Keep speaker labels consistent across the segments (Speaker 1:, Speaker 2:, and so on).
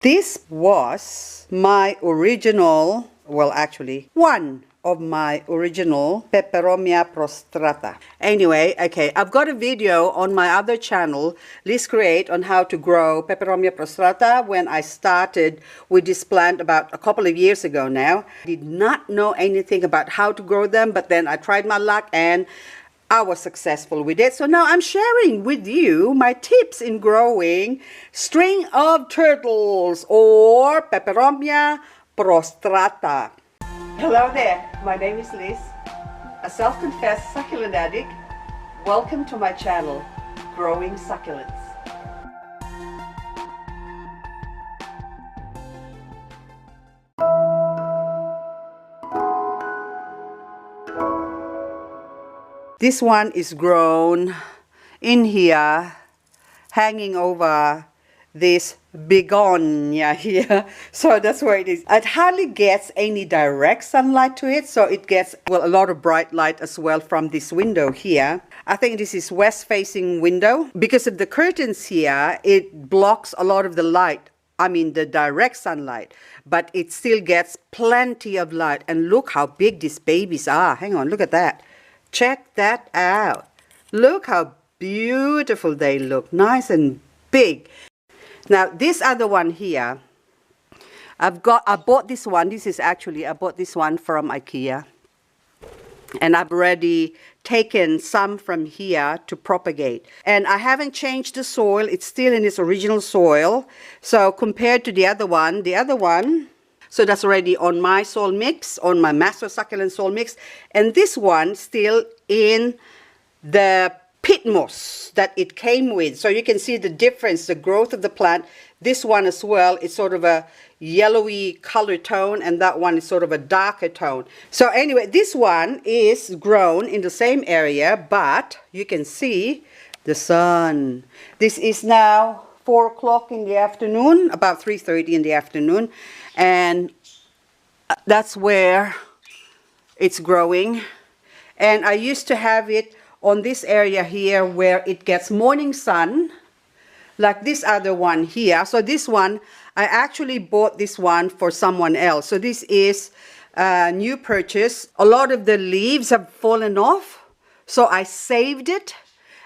Speaker 1: This was my original, well actually, one of my original Peperomia prostrata. Anyway, okay, I've got a video on my other channel, Let's Create, on how to grow Peperomia prostrata when I started with this plant about a couple of years ago now. I did not know anything about how to grow them, but then I tried my luck and I was successful with it. So now I'm sharing with you my tips in growing string of turtles or Peperomia prostrata. Hello there, my name is Liz, a self-confessed succulent addict. Welcome to my channel, Growing Succulents. This one is grown in here, hanging over this begonia here. So that's where it is. It hardly gets any direct sunlight to it, so it gets, well, a lot of bright light as well from this window here. I think this is west facing window. Because of the curtains here, it blocks a lot of the light. I mean the direct sunlight, but it still gets plenty of light. And look how big these babies are. Hang on, look at that. Check that out. Look how beautiful they look. Nice and big. Now this other one here, I bought this one. I bought this one from IKEA. And I've already taken some from here to propagate. And I haven't changed the soil. It's still in its original soil. So compared to the other one, so that's already on my soil mix, on my master succulent soil mix. And this one still in the peat moss that it came with. So you can see the difference, the growth of the plant. This one as well is sort of a yellowy color tone, and that one is sort of a darker tone. So anyway, this one is grown in the same area, but you can see the sun. This is now 4 o'clock in the afternoon, about 3:30 in the afternoon, and that's where it's growing. And I used to have it on this area here where it gets morning sun, like this other one here. So this one, I actually bought this one for someone else. So this is a new purchase. A lot of the leaves have fallen off, so I saved it.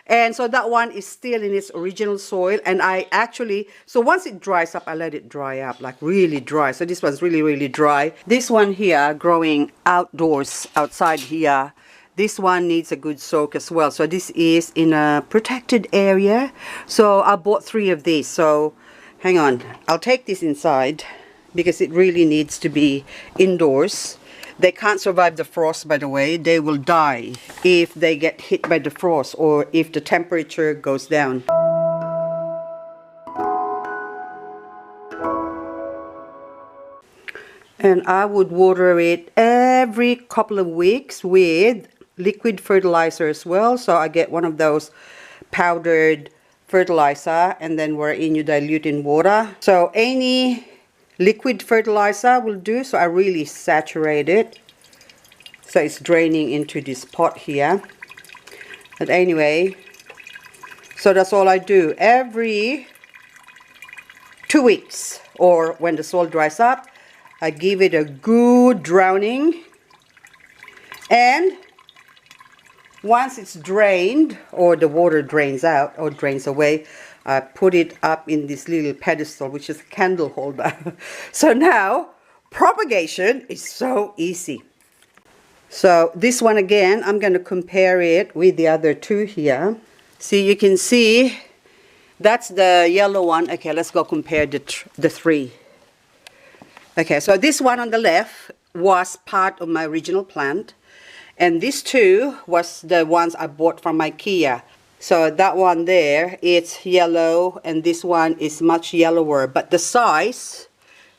Speaker 1: And so that one is still in its original soil. And I actually, so once it dries up, I let it dry up, like really dry. So this one's really, really dry. This one here, growing outdoors, outside here, this one needs a good soak as well. So this is in a protected area. So I bought 3 of these. So hang on, I'll take this inside because it really needs to be indoors. They can't survive the frost, by the way. They will die if they get hit by the frost or if the temperature goes down. And I would water it every couple of weeks with liquid fertilizer as well. So I get one of those powdered fertilizer, and then wherein you dilute in water. So any liquid fertilizer will do. So I really saturate it, so it's draining into this pot here. But anyway, so that's all I do every 2 weeks, or when the soil dries up, I give it a good drowning. And once it's drained, or the water drains out or drains away, I put it up in this little pedestal, which is a candle holder. So now, propagation is so easy. So this one again, I'm going to compare it with the other 2 here. See, you can see, that's the yellow one. Okay, let's go compare the 3. Okay, so this one on the left was part of my original plant. And these 2 was the ones I bought from IKEA. So that one there, it's yellow, and this one is much yellower. But the size,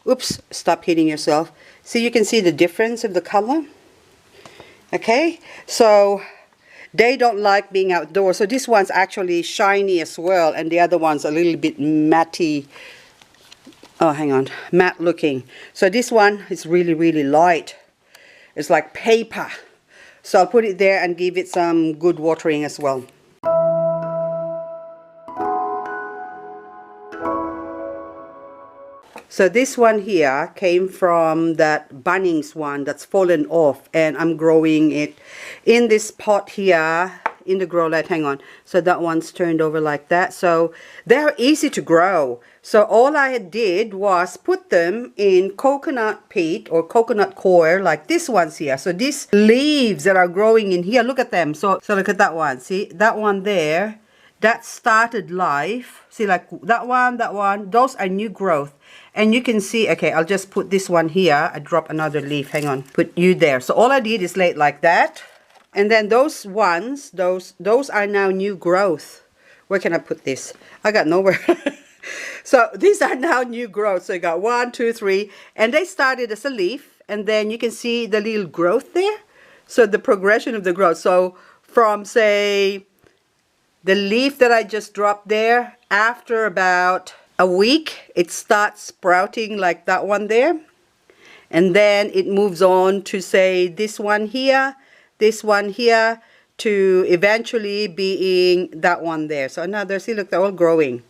Speaker 1: oops, stop hitting yourself. See, you can see the difference of the color. Okay, so they don't like being outdoors. So this one's actually shiny as well, and the other one's a little bit matty. Oh, hang on, matte looking. So this one is really, really light. It's like paper. So I'll put it there and give it some good watering as well. So this one here came from that Bunnings one that's fallen off, and I'm growing it in this pot here in the grow light. Hang on. So that one's turned over like that. So they're easy to grow. So all I did was put them in coconut peat or coconut coir like this one's here. So these leaves that are growing in here, look at them. So look at that one. See that one there? That started life. See, like that one, those are new growth. And you can see, okay, I'll just put this one here. I drop another leaf, hang on. Put you there. So all I did is lay it like that. And then those ones, those are now new growth. Where can I put this? I got nowhere. So these are now new growth. So you got 1, 2, 3. And they started as a leaf. And then you can see the little growth there. So the progression of the growth. So from, say, the leaf that I just dropped there, after about a week, it starts sprouting like that one there. And then it moves on to, say, this one here, to eventually being that one there. So another, see, look, they're all growing.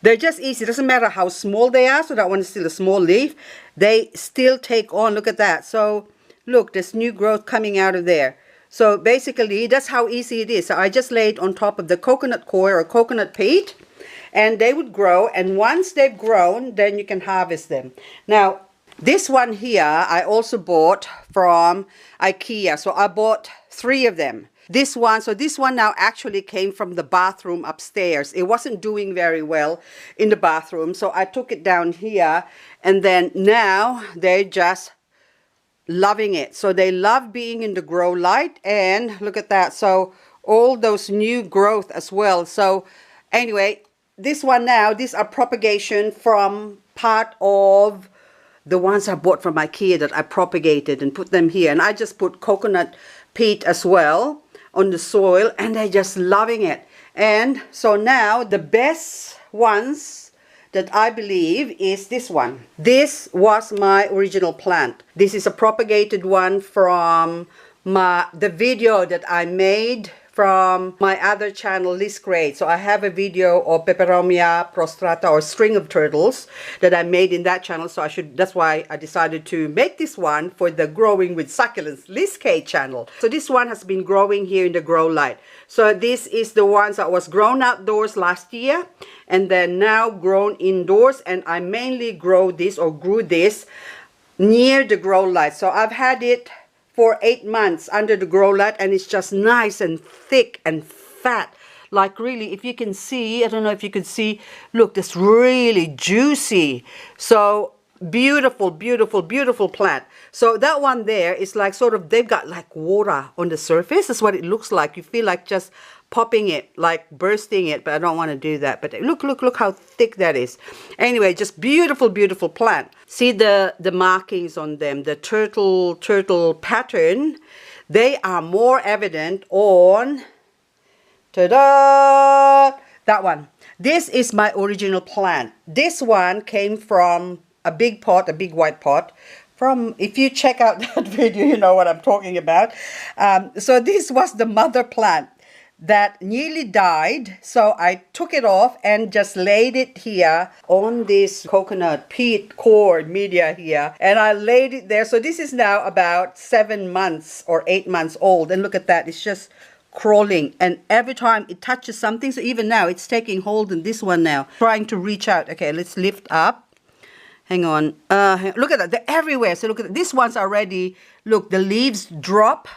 Speaker 1: They're just easy. It doesn't matter how small they are. So that one is still a small leaf. They still take on, look at that. So look, there's new growth coming out of there. So basically, that's how easy it is. So I just laid on top of the coconut coir or coconut peat, and they would grow. And once they've grown, then you can harvest them. Now, this one here, I also bought from IKEA. So I bought 3 of them. This one now actually came from the bathroom upstairs. It wasn't doing very well in the bathroom. So I took it down here, and then now they're just loving it. So they love being in the grow light, and look at that. So all those new growth as well. So anyway, this one now, these are propagation from part of the ones I bought from IKEA that I propagated and put them here. And I just put coconut peat as well on the soil, and they're just loving it. And so now the best ones that I believe is this one. This was my original plant. This is a propagated one from the video that I made from my other channel, List Grade. So I have a video of Peperomia prostrata or string of turtles that I made in that channel. So that's why I decided to make this one for the Growing with Succulents List Grade channel. So this one has been growing here in the grow light. So this is the ones that was grown outdoors last year, and then now grown indoors. And I mainly grew this near the grow light. So I've had it for 8 months under the grow light, and it's just nice and thick and fat. Like really, if you can see, I don't know if you can see, look, this really juicy. So beautiful, beautiful, beautiful plant. So that one there is like sort of, they've got like water on the surface. That's what it looks like. You feel like just popping it, like bursting it, but I don't want to do that. But look how thick that is. Anyway, just beautiful, beautiful plant. See the markings on them, the turtle pattern. They are more evident on, ta-da, that one. This is my original plant. This one came from a big pot, a big white pot. If you check out that video, you know what I'm talking about. So this was the mother plant that nearly died. So I took it off and just laid it here on this coconut peat core media here, and I laid it there. So this is now about 7 months or 8 months old, and look at that, it's just crawling, and every time it touches something, so even now it's taking hold in this one now, trying to reach out. Okay, let's lift up. Hang on. Look at that, they're everywhere. So look at that. This one's already, look, the leaves drop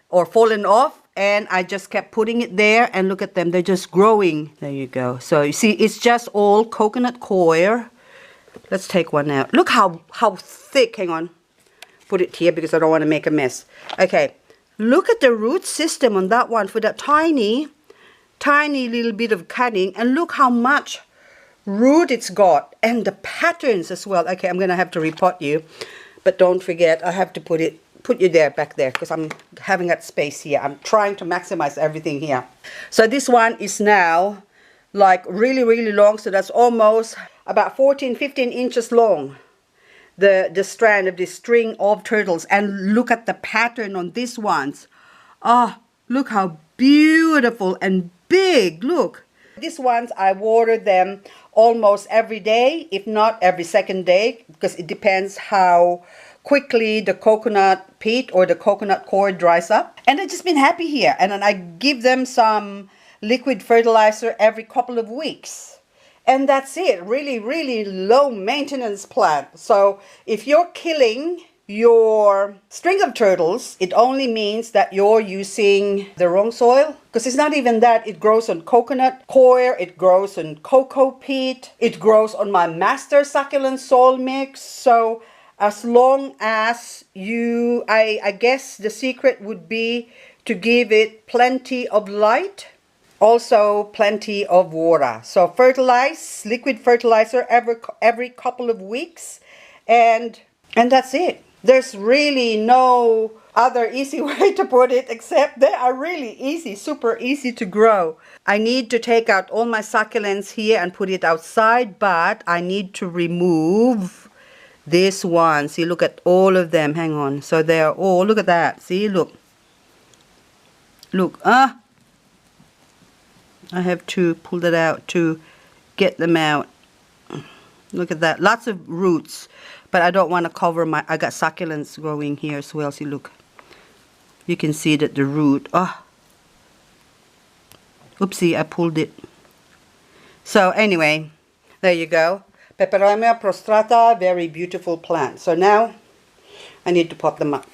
Speaker 1: or fallen off, and I just kept putting it there, and look at them, they're just growing. There you go. So you see, it's just all coconut coir. Let's take one out. Look how thick. Hang on, put it here because I don't want to make a mess. Okay, look at the root system on that one for that tiny little bit of cutting, and look how much root it's got, and the patterns as well. Okay, I'm gonna have to repot you, but don't forget, I have to put you there, back there, because I'm having that space here. I'm trying to maximize everything here. So this one is now like really, really long. So that's almost about 14, 15 inches long, the strand of this string of turtles. And look at the pattern on these ones. Oh, look how beautiful and big. Look. These ones, I water them almost every day, if not every second day, because it depends how quickly the coconut peat or the coconut coir dries up. And I've just been happy here. And then I give them some liquid fertilizer every couple of weeks. And that's it. Really, really low maintenance plant. So if you're killing your string of turtles, it only means that you're using the wrong soil, because it's not even that. It grows on coconut coir, it grows on cocoa peat, it grows on my master succulent soil mix. So as long as you, I guess the secret would be to give it plenty of light, also plenty of water. So fertilize, liquid fertilizer every couple of weeks, and that's it. There's really no other easy way to put it, except they are really easy, super easy to grow. I need to take out all my succulents here and put it outside, but I need to remove this one. See, look at all of them. Hang on. So they are all, look at that. See, look. Look, I have to pull that out to get them out. Look at that. Lots of roots. But I don't want to cover my, I got succulents growing here as well. See, look. You can see that the root, oopsie, I pulled it. So anyway, there you go. Peperomia prostrata, very beautiful plant. So now I need to pot them up.